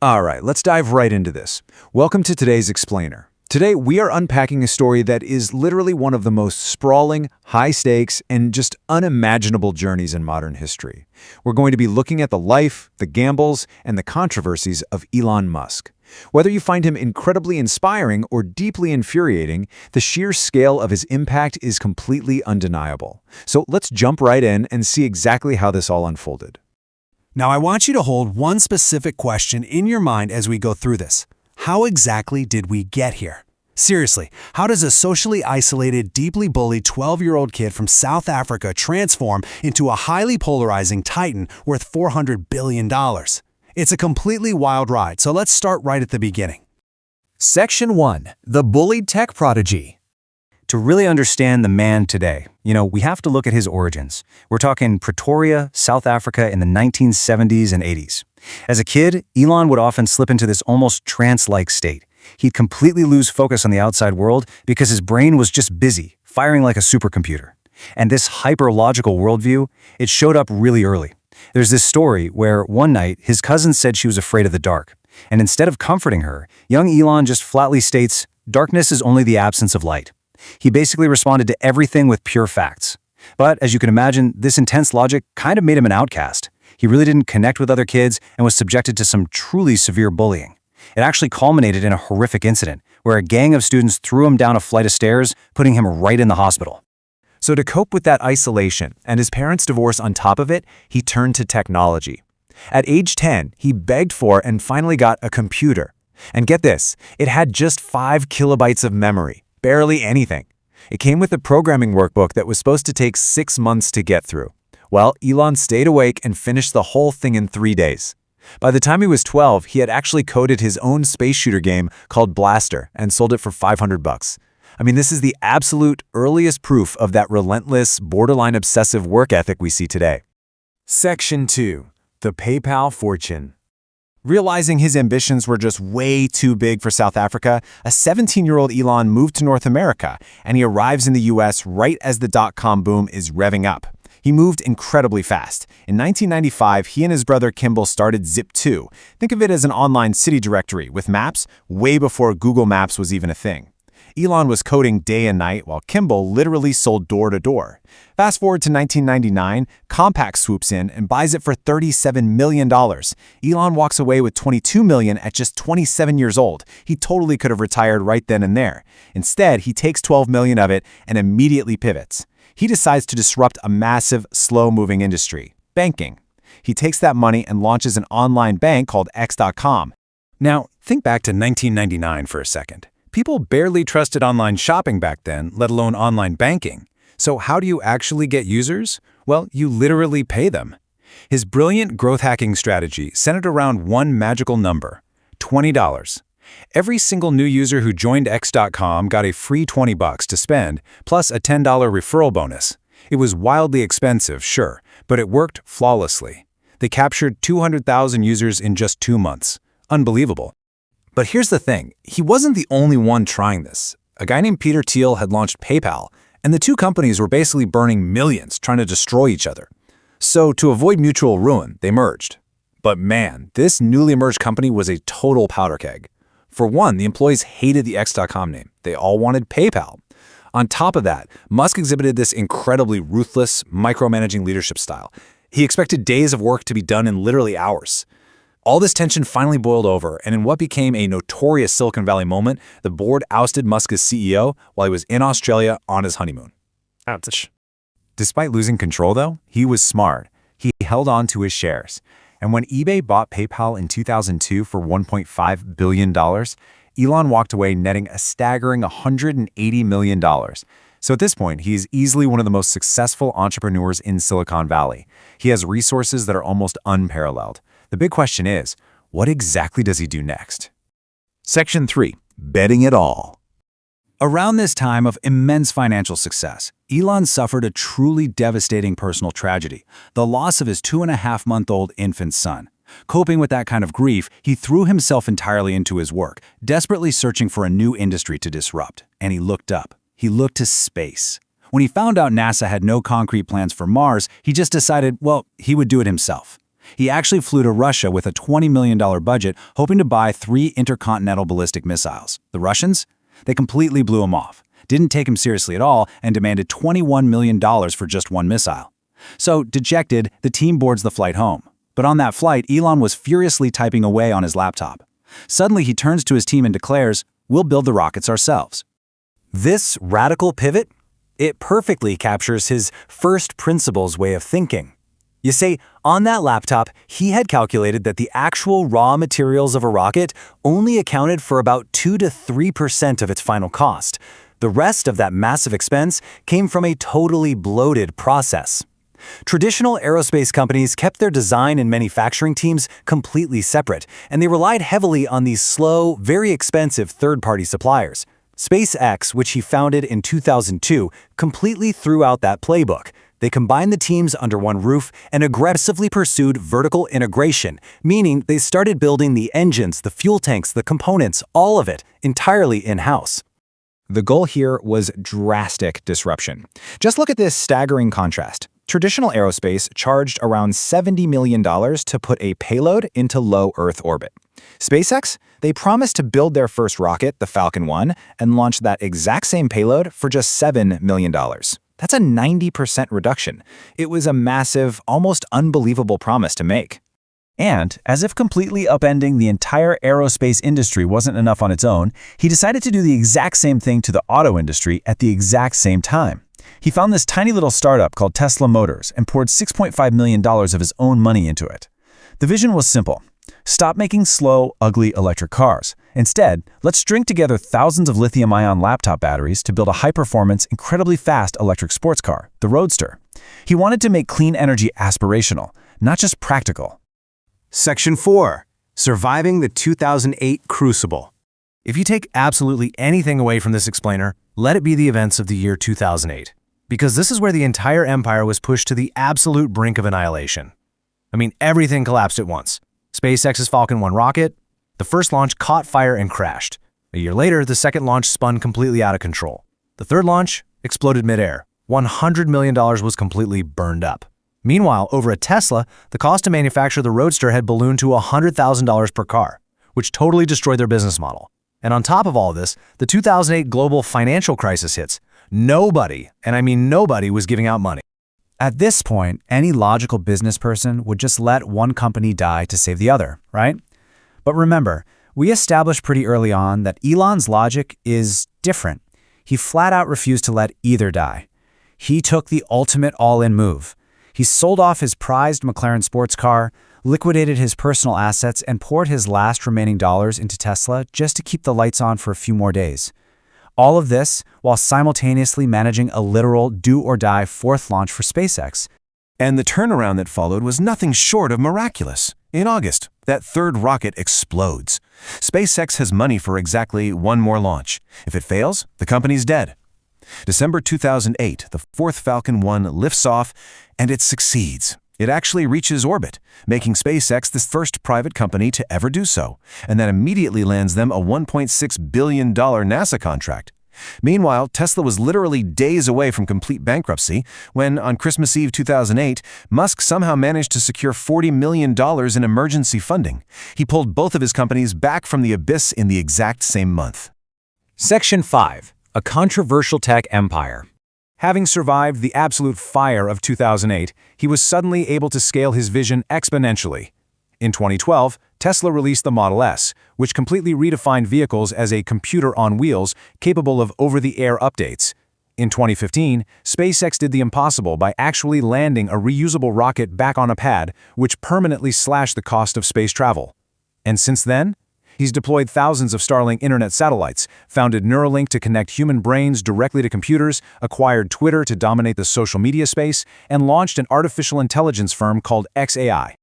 All right, let's dive right into this. Welcome to today's Explainer. Today, we are unpacking a story that is literally one of the most sprawling, high-stakes, and just unimaginable journeys in modern history. We're going to be looking at the life, the gambles, and the controversies of Elon Musk. Whether you find him incredibly inspiring or deeply infuriating, the sheer scale of his impact is completely undeniable. So let's jump right in and see exactly how this all unfolded. Now, I want you to hold one specific question in your mind as we go through this. How exactly did we get here? Seriously, how does a socially isolated, deeply bullied 12-year-old kid from South Africa transform into a highly polarizing titan worth $400 billion? It's a completely wild ride, so let's start right at the beginning. Section 1. The bullied tech prodigy. To really understand the man today, we have to look at his origins. We're talking Pretoria, South Africa in the 1970s and 80s. As a kid, Elon would often slip into this almost trance-like state. He'd completely lose focus on the outside world because his brain was just busy, firing like a supercomputer. And this hyper-logical worldview, it showed up really early. There's this story where one night his cousin said she was afraid of the dark. And instead of comforting her, young Elon just flatly states, "Darkness is only the absence of light." He basically responded to everything with pure facts. But as you can imagine, this intense logic kind of made him an outcast. He really didn't connect with other kids and was subjected to some truly severe bullying. It actually culminated in a horrific incident where a gang of students threw him down a flight of stairs, putting him right in the hospital. So to cope with that isolation and his parents' divorce on top of it, he turned to technology. At age 10, he begged for and finally got a computer. And get this, it had just 5 kilobytes of memory. Barely anything. It came with a programming workbook that was supposed to take 6 months to get through. Well, Elon stayed awake and finished the whole thing in 3 days. By the time he was 12, he had actually coded his own space shooter game called Blaster and sold it for $500. I mean, this is the absolute earliest proof of that relentless, borderline obsessive work ethic we see today. Section 2. The PayPal fortune. Realizing his ambitions were just way too big for South Africa, a 17-year-old Elon moved to North America, and he arrives in the US right as the dot-com boom is revving up. He moved incredibly fast. In 1995, he and his brother Kimball started Zip2. Think of it as an online city directory with maps way before Google Maps was even a thing. Elon was coding day and night while Kimball literally sold door to door. Fast forward to 1999, Compaq swoops in and buys it for $37 million. Elon walks away with $22 million at just 27 years old. He totally could have retired right then and there. Instead, he takes $12 million of it and immediately pivots. He decides to disrupt a massive, slow-moving industry, banking. He takes that money and launches an online bank called X.com. Now, think back to 1999 for a second. People barely trusted online shopping back then, let alone online banking. So how do you actually get users? Well, you literally pay them. His brilliant growth hacking strategy centered around one magical number: $20. Every single new user who joined X.com got a free $20 to spend, plus a $10 referral bonus. It was wildly expensive, sure, but it worked flawlessly. They captured 200,000 users in just 2 months. Unbelievable. But here's the thing, he wasn't the only one trying this. A guy named Peter Thiel had launched PayPal, and the two companies were basically burning millions trying to destroy each other. So to avoid mutual ruin, they merged. But man, this newly merged company was a total powder keg. For one, the employees hated the X.com name. They all wanted PayPal. On top of that, Musk exhibited this incredibly ruthless, micromanaging leadership style. He expected days of work to be done in literally hours. All this tension finally boiled over, and in what became a notorious Silicon Valley moment, the board ousted Musk as CEO while he was in Australia on his honeymoon. Ouch. Despite losing control, though, he was smart. He held on to his shares. And when eBay bought PayPal in 2002 for $1.5 billion, Elon walked away netting a staggering $180 million. So at this point, he is easily one of the most successful entrepreneurs in Silicon Valley. He has resources that are almost unparalleled. The big question is, what exactly does he do next? Section 3. Betting it all. Around this time of immense financial success, Elon suffered a truly devastating personal tragedy, the loss of his 2.5-month-old infant son. Coping with that kind of grief, he threw himself entirely into his work, desperately searching for a new industry to disrupt. And he looked up. He looked to space. When he found out NASA had no concrete plans for Mars, he just decided, well, he would do it himself. He actually flew to Russia with a $20 million budget, hoping to buy 3 intercontinental ballistic missiles. The Russians? They completely blew him off, didn't take him seriously at all, and demanded $21 million for just one missile. So, dejected, the team boards the flight home. But on that flight, Elon was furiously typing away on his laptop. Suddenly, he turns to his team and declares, "We'll build the rockets ourselves." This radical pivot, it perfectly captures his first principles way of thinking. You see, on that laptop, he had calculated that the actual raw materials of a rocket only accounted for about 2 to 3% of its final cost. The rest of that massive expense came from a totally bloated process. Traditional aerospace companies kept their design and manufacturing teams completely separate, and they relied heavily on these slow, very expensive third-party suppliers. SpaceX, which he founded in 2002, completely threw out that playbook. They combined the teams under one roof and aggressively pursued vertical integration, meaning they started building the engines, the fuel tanks, the components, all of it, entirely in-house. The goal here was drastic disruption. Just look at this staggering contrast. Traditional aerospace charged around $70 million to put a payload into low Earth orbit. SpaceX, they promised to build their first rocket, the Falcon 1, and launch that exact same payload for just $7 million. That's a 90% reduction. It was a massive, almost unbelievable promise to make. And, as if completely upending the entire aerospace industry wasn't enough on its own, he decided to do the exact same thing to the auto industry at the exact same time. He found this tiny little startup called Tesla Motors and poured $6.5 million of his own money into it. The vision was simple. Stop making slow, ugly electric cars. Instead, let's string together thousands of lithium-ion laptop batteries to build a high-performance, incredibly fast electric sports car, the Roadster. He wanted to make clean energy aspirational, not just practical. Section 4. Surviving the 2008 Crucible. If you take absolutely anything away from this explainer, let it be the events of the year 2008. Because this is where the entire empire was pushed to the absolute brink of annihilation. I mean, everything collapsed at once. SpaceX's Falcon 1 rocket, the first launch caught fire and crashed. A year later, the second launch spun completely out of control. The third launch exploded midair. $100 million was completely burned up. Meanwhile, over at Tesla, the cost to manufacture the Roadster had ballooned to $100,000 per car, which totally destroyed their business model. And on top of all this, the 2008 global financial crisis hits. Nobody, and I mean nobody, was giving out money. At this point, any logical business person would just let one company die to save the other, right? But remember, we established pretty early on that Elon's logic is different. He flat out refused to let either die. He took the ultimate all-in move. He sold off his prized McLaren sports car, liquidated his personal assets, and poured his last remaining dollars into Tesla just to keep the lights on for a few more days. All of this while simultaneously managing a literal do-or-die fourth launch for SpaceX. And the turnaround that followed was nothing short of miraculous. In August, that third rocket explodes. SpaceX has money for exactly one more launch. If it fails, the company's dead. December 2008, the fourth Falcon 1 lifts off, and it succeeds. It actually reaches orbit, making SpaceX the first private company to ever do so, and that immediately lands them a $1.6 billion NASA contract. Meanwhile, Tesla was literally days away from complete bankruptcy when, on Christmas Eve 2008, Musk somehow managed to secure $40 million in emergency funding. He pulled both of his companies back from the abyss in the exact same month. Section 5. A controversial tech empire. Having survived the absolute fire of 2008, he was suddenly able to scale his vision exponentially. In 2012, Tesla released the Model S, which completely redefined vehicles as a computer on wheels capable of over-the-air updates. In 2015, SpaceX did the impossible by actually landing a reusable rocket back on a pad, which permanently slashed the cost of space travel. And since then, he's deployed thousands of Starlink internet satellites, founded Neuralink to connect human brains directly to computers, acquired Twitter to dominate the social media space, and launched an artificial intelligence firm called XAI.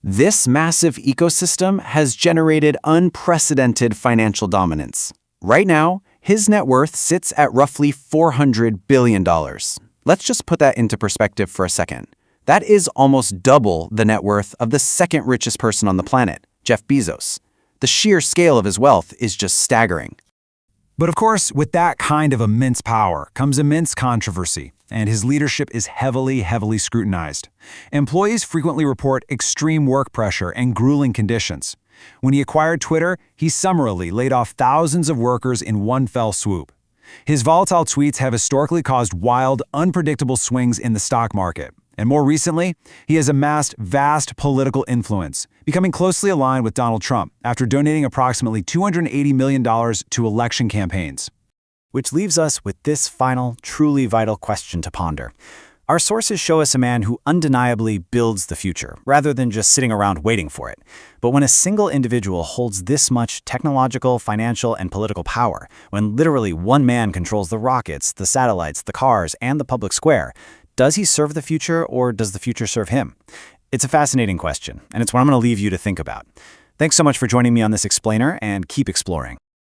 This massive ecosystem has generated unprecedented financial dominance. Right now, his net worth sits at roughly $400 billion. Let's just put that into perspective for a second. That is almost double the net worth of the second richest person on the planet, Jeff Bezos. The sheer scale of his wealth is just staggering. But of course, with that kind of immense power comes immense controversy, and his leadership is heavily scrutinized. Employees frequently report extreme work pressure and grueling conditions. When he acquired Twitter, he summarily laid off thousands of workers in one fell swoop. His volatile tweets have historically caused wild, unpredictable swings in the stock market. And more recently, he has amassed vast political influence, becoming closely aligned with Donald Trump after donating approximately $280 million to election campaigns. Which leaves us with this final, truly vital question to ponder. Our sources show us a man who undeniably builds the future, rather than just sitting around waiting for it. But when a single individual holds this much technological, financial, and political power, when literally one man controls the rockets, the satellites, the cars, and the public square, does he serve the future, or does the future serve him? It's a fascinating question, and it's one I'm going to leave you to think about. Thanks so much for joining me on this explainer, and keep exploring.